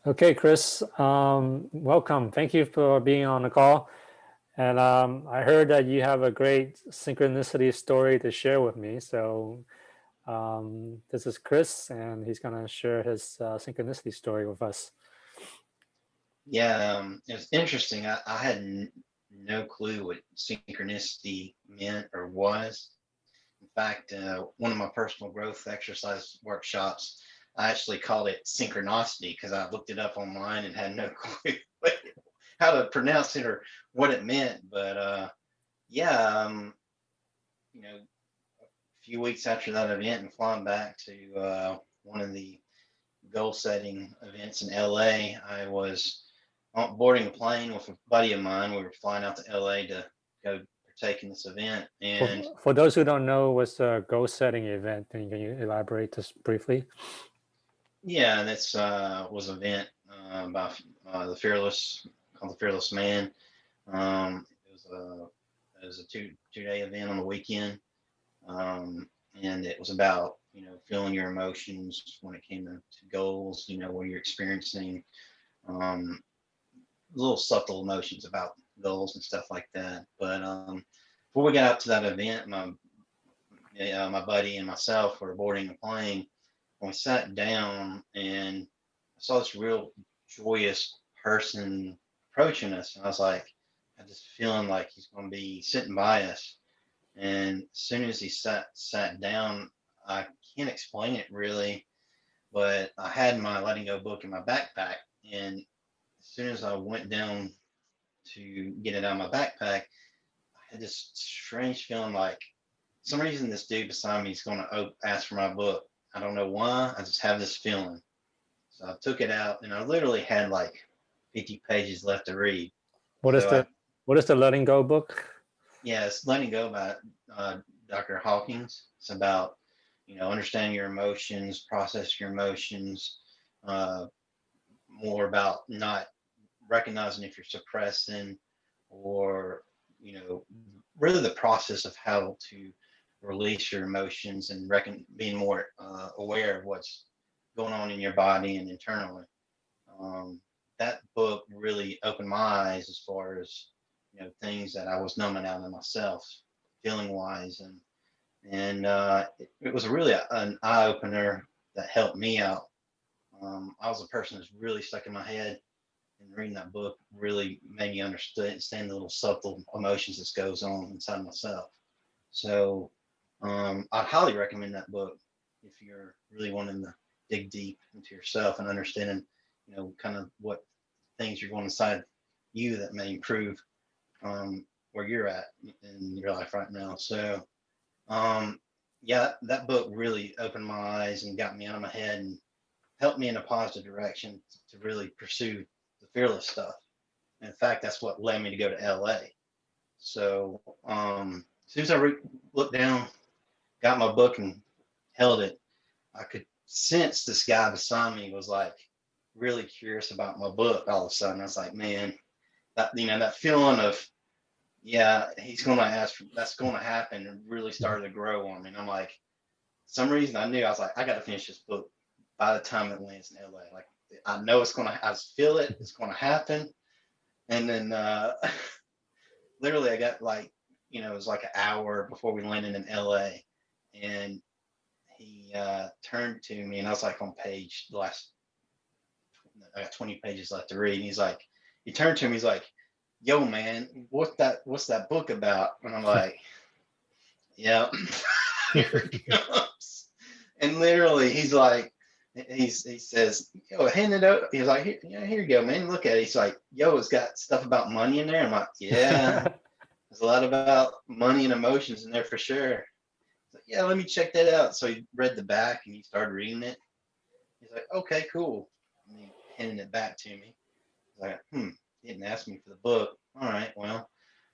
Okay, Chris, welcome. Thank you for being on the call. And I heard that you have a great synchronicity story to share with me. So this is Chris, and he's going to share his synchronicity story with us. Yeah, it was interesting. I had no clue what synchronicity meant or was. In fact, one of my personal growth exercise workshops, I actually called it synchronicity because I looked it up online and had no clue how to pronounce it or what it meant. But yeah, a few weeks after that event and flying back to one of the goal setting events in LA, I was boarding a plane with a buddy of mine. We were flying out to LA to go partake in this event. And For those who don't know, what's the goal setting event? Can you elaborate just briefly? yeah, this was an event by the Fearless, called the Fearless Man. It was a two-day event on the weekend. And it was about, feeling your emotions when it came to goals, what you're experiencing, um, little subtle emotions about goals and stuff like that. But before we got out to that event, my buddy and myself were boarding a plane. And we sat down, and I saw this real joyous person approaching us, and I was like, I just feeling like he's going to be sitting by us. And as soon as he sat down, I can't explain it really, but I had my letting go book in my backpack, and as soon as I went down to get it out of my backpack, I had this strange feeling like some reason this dude beside me is going to ask for my book. I don't know why. I just have this feeling. So I took it out, and I literally had like 50 pages left to read. What is So the what is the letting go book? yeah, it's Letting Go by uh, Dr. Hawkins. It's about, understanding your emotions, process your emotions, uh, more about not recognizing if you're suppressing or, you know, really the process of how to release your emotions and being more aware of what's going on in your body and internally. Um, that book really opened my eyes as far as things that I was numbing out in myself, feeling wise, and it was really an eye opener that helped me out. I was a person that's really stuck in my head, and reading that book really made me understand the little subtle emotions that goes on inside myself. So I'd highly recommend that book if you're really wanting to dig deep into yourself and understanding, kind of what things you're going inside you that may improve where you're at in your life right now. So um, yeah, that book really opened my eyes and got me out of my head and helped me in a positive direction to really pursue the fearless stuff. In fact, that's what led me to go to LA. So as soon as looked down, got my book and held it, I could sense this guy beside me was like really curious about my book. All of a sudden, I was like, man, that feeling of yeah, he's going to ask, that's going to happen, and really started to grow on me. And I'm like, some reason I knew I was like, I got to finish this book by the time it lands in LA. Like, I know it's going to, I feel it, it's going to happen. And then literally, I got like, it was like an hour before we landed in LA. And he turned to me, and I was like on the last, I got 20 pages left to read. And he turned to me, he's like, yo, man, what's that book about? And I'm like, yeah, here it comes. And literally, he's like, he says, yo, hand it up. He's like, here, yeah, here you go, man. Look at it. He's like, yo, it's got stuff about money in there. I'm like, yeah, there's a lot about money and emotions in there for sure. He's like, yeah, let me check that out. So he read the back and he started reading it. He's like, okay, cool. And he handed it back to me. He's like, he didn't ask me for the book. All right, well,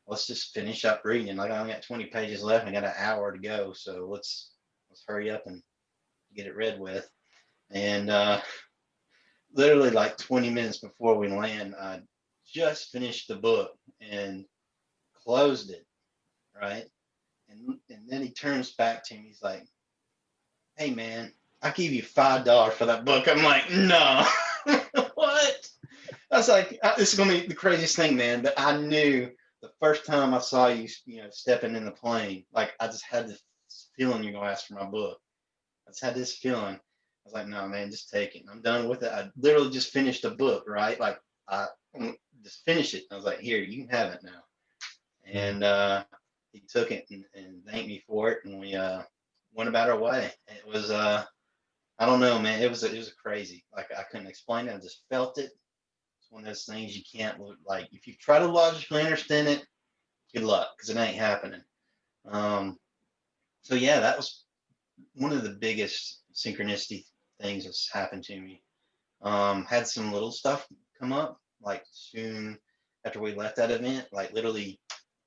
let's just finish up reading. Like I only got 20 pages left and I got an hour to go. So let's hurry up and get it read with. And literally like 20 minutes before we land, I just finished the book and closed it, right? And then he turns back to me. He's like, "Hey man, I give you $5 for that book." I'm like, "No, what?" I was like, this is gonna be the craziest thing, man. But I knew the first time I saw you, stepping in the plane, like I just had this feeling you're gonna ask for my book. I just had this feeling. I was like, no, man, just take it. I'm done with it. I literally just finished a book, right? Like I just finished it. I was like, here, you can have it now. And he took it and thanked me for it, and we went about our way. It was I don't know, man. It was crazy. Like I couldn't explain it. I just felt it. It's one of those things you can't like. If you try to logically understand it, good luck, because it ain't happening. Um, so yeah, that was one of the biggest synchronicity things that's happened to me. Had some little stuff come up like soon after we left that event, like literally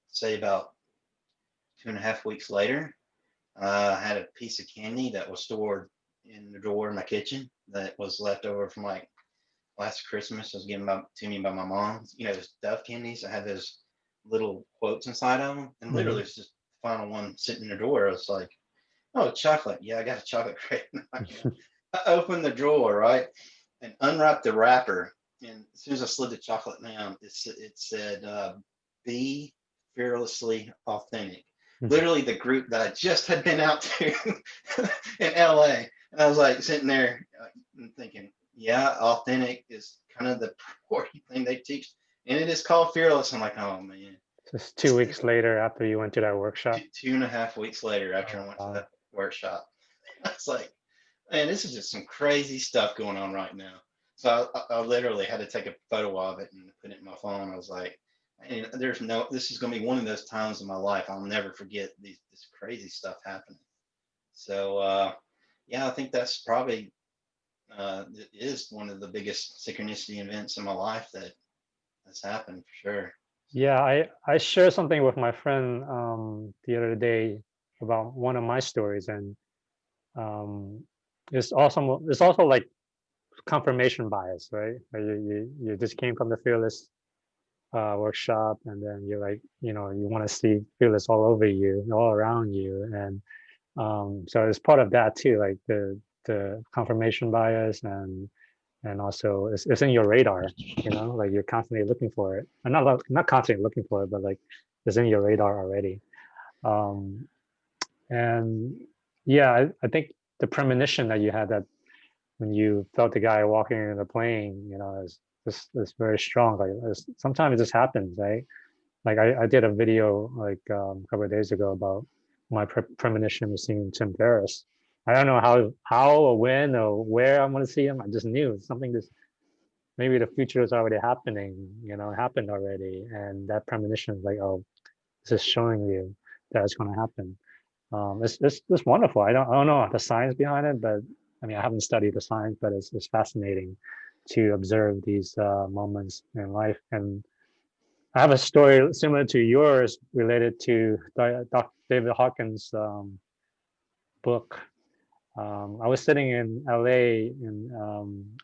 say about 2.5 weeks later. I had a piece of candy that was stored in the drawer in my kitchen that was left over from like last Christmas. It was given to me by my mom. Those Dove candies. I had those little quotes inside of them, and literally Mhm. it's just the final one sitting in the drawer. I was like, "Oh, chocolate! Yeah, I got a chocolate crate." I opened the drawer, right, and unwrapped the wrapper. And as soon as I slid the chocolate down, it said, "Be fearlessly authentic." Literally, the group that I just had been out to in LA, and I was like sitting there and thinking, "Yeah, authentic is kind of the important thing they teach, and it is called fearless." I'm like, "Oh man." Just two It's weeks later after you went to that two, workship. 2.5 weeks later after I Oh, went to wow. that workshop. I was like, man, this is just some crazy stuff going on right now. So I literally had to take a photo of it and put it in my phone. I was like, man, this is going to be one of those times in my life I'll never forget this crazy stuff happening. So, yeah, I think that's probably, it is one of the biggest synchronicity events in my life that has happened for sure. So, Yeah, I shared something with my friend the other day about one of my stories, and um, it's also like confirmation bias, right? Like you just came from the fearless workshop, and then you're like, you want to see fearless all over you, all around you, and so it's part of that too, like the confirmation bias, and also it's in your radar, like you're constantly looking for it, and not constantly looking for it, but like it's in your radar already. um and yeah, I think the premonition that you had, that when you felt the guy walking in the plane, is very strong. Like sometimes it just happens, right? Like I did a video like a couple of days ago about my premonition of seeing Tim Ferriss. I don't know how or when or where I'm going to see him. I just knew something. Just maybe the future is already happening. It happened already, and that premonition is like, oh, this is showing you that it's going to happen. It's wonderful. I don't know the science behind it, but I mean I haven't studied the science, but it's fascinating to observe these moments in life. And I have a story similar to yours related to Dr. David Hawkins' book. I was sitting in LA in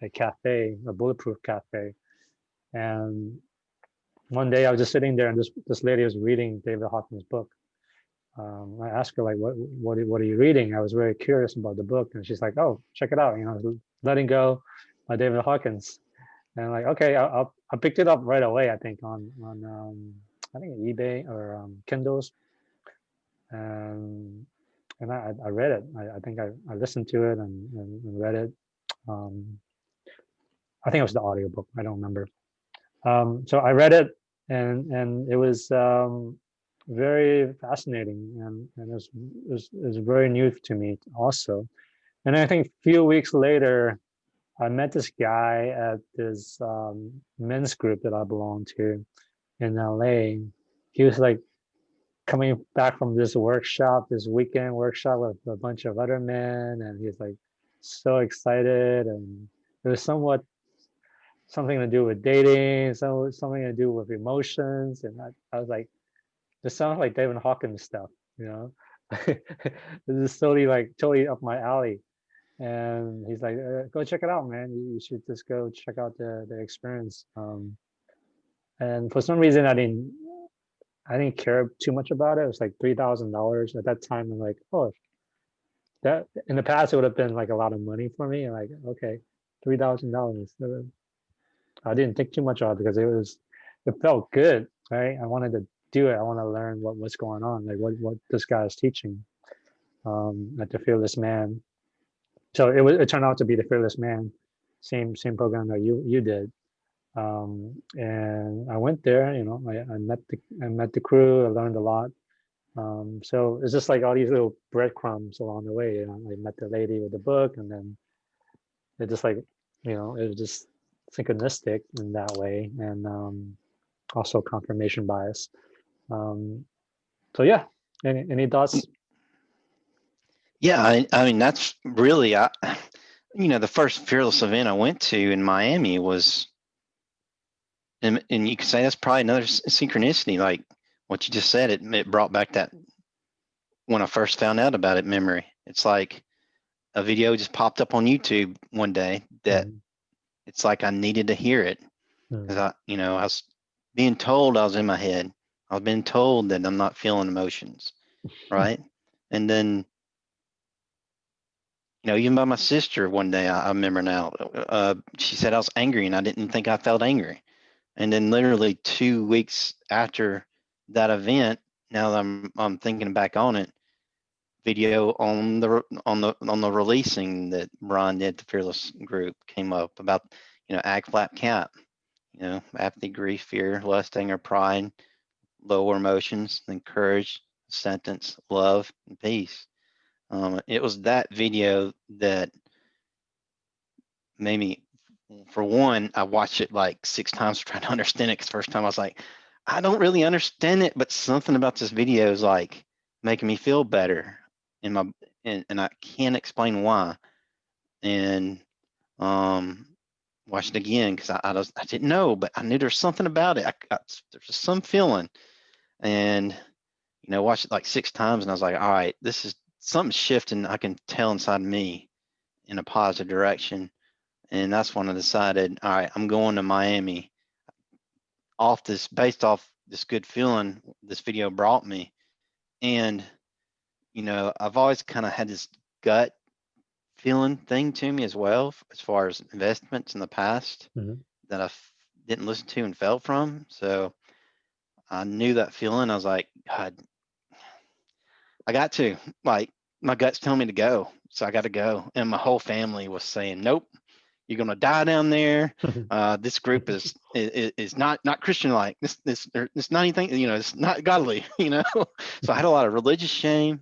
a cafe, a bulletproof cafe, and one day I was just sitting there, and this lady was reading David Hawkins' book. I asked her like, what are you reading? I was very curious about the book, and she's like, oh, check it out. Letting Go by David Hawkins. And I'm like, okay, I picked it up right away. I think on I think eBay or Kindles, and I read it. I think I listened to it and read it. Um, I think it was the audiobook. I don't remember. So I read it, and it was very fascinating, and it was very new to me also. And I think a few weeks later, I met this guy at this men's group that I belong to in LA. He was like coming back from this workshop, this weekend workshop with a bunch of other men, and he's like so excited, and it was something to do with dating, something to do with emotions, and I was like, this sounds like David Hawkins stuff, you know. This is totally up my alley. And he's like, go check it out, man. You should just go check out the experience. And for some reason, I didn't care too much about it. It was like $3,000 at that time. I'm like, oh, that in the past it would have been like a lot of money for me. I'm like, okay, $3,000. I didn't think too much of it because it felt good, right? I wanted to do it. I want to learn what's going on, like what this guy is teaching at the Fearless Man. So it turned out to be the Fearless Man, same program that you did. And I went there, you know, I met the crew. I learned a lot. So it's just like all these little breadcrumbs along the way. You know, I met the lady with the book, and then it just like, you know, it was just synchronistic in that way, and also confirmation bias. Um, so yeah, any thoughts? Yeah, I mean that's really the first Fearless event I went to in Miami was, and you could say that's probably another synchronicity, like what you just said. It brought back that when I first found out about it memory. It's like a video just popped up on YouTube one day that Mm, it's like I needed to hear it because mm, I was being told I was in my head. I was being told that I'm not feeling emotions, right? And then even by my sister one day, I remember now, she said I was angry and I didn't think I felt angry. And then literally 2 weeks after that event, now that I'm thinking back on it, video on the releasing that Brian did, the Fearless group, came up about, act flap cap, apathy, grief, fear, lust, anger, pride, lower emotions, then courage, sentence, love, and peace. It was that video that made me, for one, I watched it like 6 times trying to understand it, because first time I was like, I don't really understand it, but something about this video is like making me feel better in my, and I can't explain why. And um watched it again because I didn't know, but I knew there's something about it. There's just some feeling, and watched it like 6 times, and I was like, all right, this is something shifting. I can tell inside me in a positive direction. And that's when I decided, all right, I'm going to Miami based off this good feeling this video brought me. And, I've always kind of had this gut feeling thing to me as well, as far as investments in the past mhm. that didn't listen to and fell from. So I knew that feeling. I was like, God, I got to, like, my gut's telling me to go. So I got to go. And my whole family was saying, nope, you're gonna die down there. This group is not Christian like. It's not anything. It's not godly. So I had a lot of religious shame,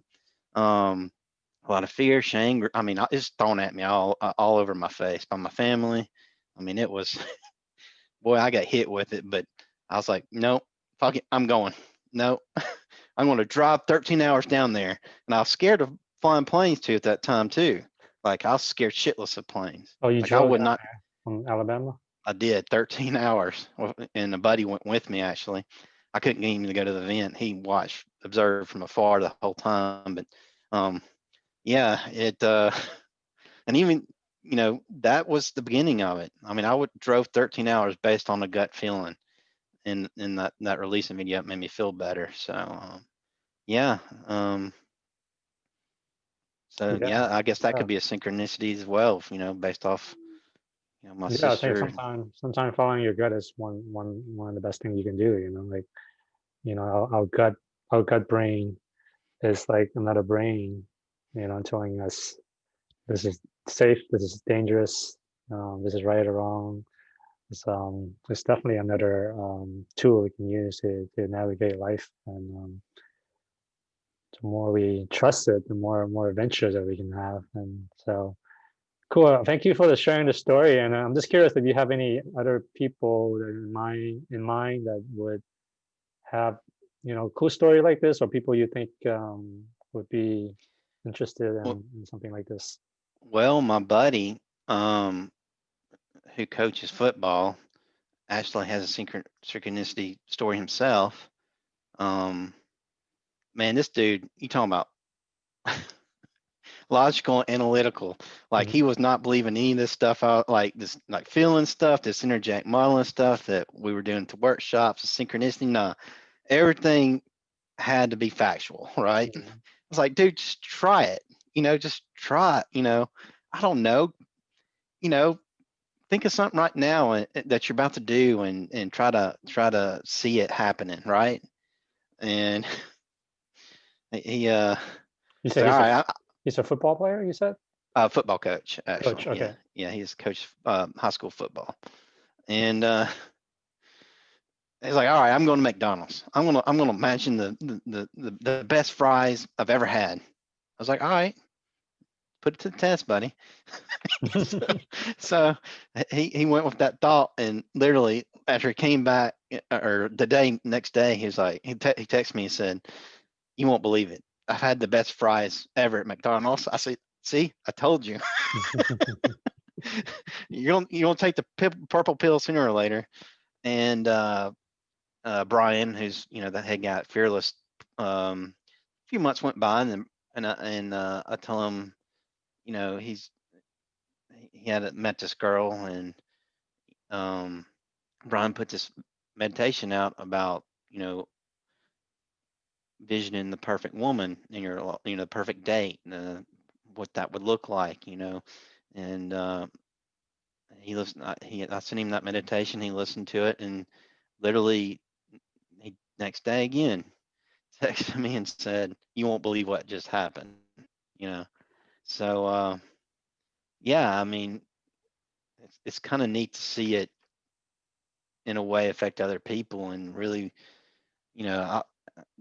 a lot of fear, shame. I mean, it's thrown at me all over my face by my family. I mean, it was, boy, I got hit with it. But I was like, nope, fuck it, I'm going. No, I'm going to drive 13 hours down there. And I was scared of flying planes too at that time too. Like I was scared shitless of planes. Oh, you Like I drove would down not. there from Alabama? I did 13 hours, and a buddy went with me. Actually, I couldn't get him to go to the event. He watched, observed from afar the whole time. But yeah, and even that was the beginning of it. I mean, drove 13 hours based on a gut feeling, and that releasing video made me feel better. So yeah, so Yeah, yeah, I guess that yeah, could be a synchronicity as well. Based off my yeah. I think sister. sometimes following your gut is one of the best things you can do. You know, like our gut brain is like another brain. You know, telling us this is safe, this is dangerous, this is right or wrong. It's definitely another tool we can use to navigate life. And the more we trust it, the more adventures that we can have. And so, cool. Thank you for sharing the story. And I'm just curious if you have any other people that in mind that would have cool story like this, or people you think would be interested in something like this. Well, my buddy, who coaches football, actually has a synchronicity story himself. Um, Man, this dude, you talking about logical and analytical. Like Mhm. he was not believing any of this stuff out, like this, like feeling stuff, this energetic modeling stuff that we were doing to workshops, the synchronicity. Nah, everything had to be factual, right? I Mhm. was like, dude, just try it. Just try it. I don't know. You know, think of something right now that you're about to do, and try to see it happening, right? And he You said, said all right, he's a football player, you said? football coach, Coach, actually. okay. Yeah, he's coached high school football. And he's like, all right, I'm going to McDonald's. I'm gonna imagine the best fries I've ever had. I was like, all right, put it to the test, buddy. so, so he went with that thought, and literally after he came back, or the next day, he was like, he texted me and said, you won't believe it, I've had the best fries ever at McDonald's. I said, see, I told you. You're gonna take the purple pill sooner or later. And Brian, who's the head guy at Fearless, a few months went by, and I tell him, he had met this girl, and Brian put this meditation out about visioning the perfect woman in your perfect date, what that would look like, and he listened. I sent him that meditation. He listened to it, and literally, he next day again texted me and said, "You won't believe what just happened." You know, so yeah, I mean, it's kind of neat to see it in a way affect other people, and really,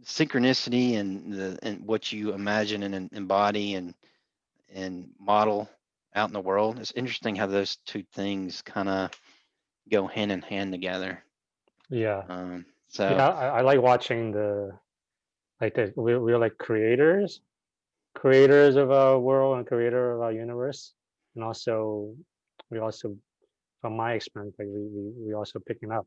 synchronicity and what you imagine and embody and model out in the world. It's interesting how those two things kind of go hand in hand together. Yeah. So Yeah, I like watching we're like creators of our world and creator of our universe. And also we also, from my experience, like we also picking up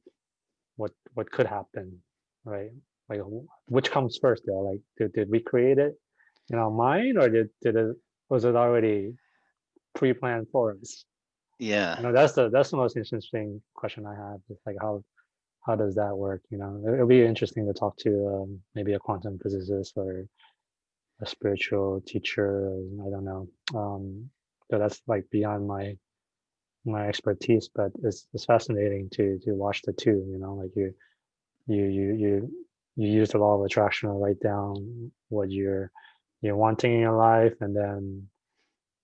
what could happen, right? Like which comes first though? Like did we create it in our mind, or did it, was it already pre-planned for us? yeah, That's the most interesting question I have. It's like how does that work? It'll be interesting to talk to maybe a quantum physicist or a spiritual teacher. I don't know. So that's like beyond my expertise, but it's fascinating to watch the two. Like you you you you use the law of attraction to write down what you're wanting in your life, and then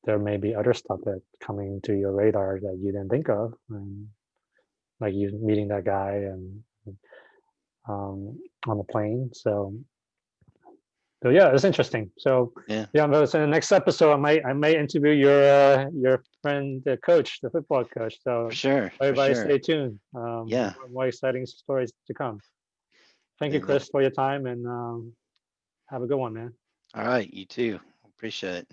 there may be other stuff that coming to your radar that you didn't think of, and like you meeting that guy and on the plane. So yeah, it's interesting. So yeah, yeah, but so in the next episode, I might interview your friend, the coach, the football coach. for So sure, for everybody, sure. stay tuned. Yeah, More exciting stories to come. Thank you, and Chris, for your time, and have a good one, man. all right, you too. Appreciate it.